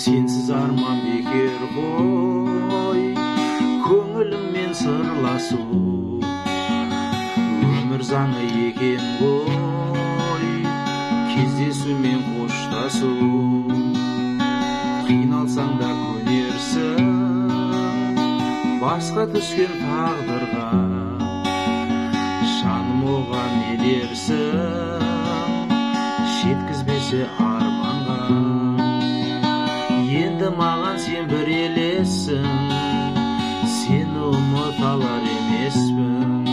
Сенсіз арман бекер ғой, көңіліммен сырласу. Өмір заңы екен ғой, кездесу мен қоштасу. Қиналсаң да көнерсің, басқа түскен тағдырға. Жаным оған не дерсің, жеткізбесе арманға. Енді маған сен бір елессің, сені ұмыта алар емеспін.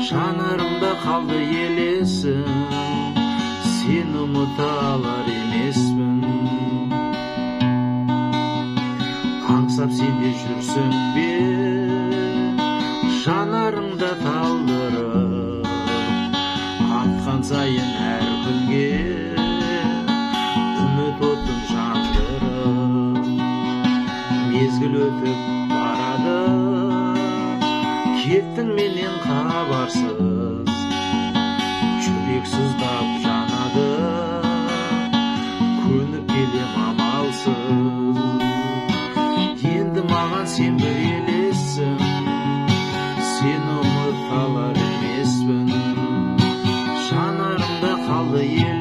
Жанарымда қалды елесің, сені ұмыта алар емеспін. Аңсап сен де жүрсің бе, жанарыңда талдырып, атқан сайын әр күнге үміт отын жандырып. Мезгіл өтіп барады, кеттің менен хабарсыз. Жүрек сыздап жанады, көніп келем амалсыз. Енді маған сен бір елессің, сені ұмыта алар емеспін. Жанарымда қалды ел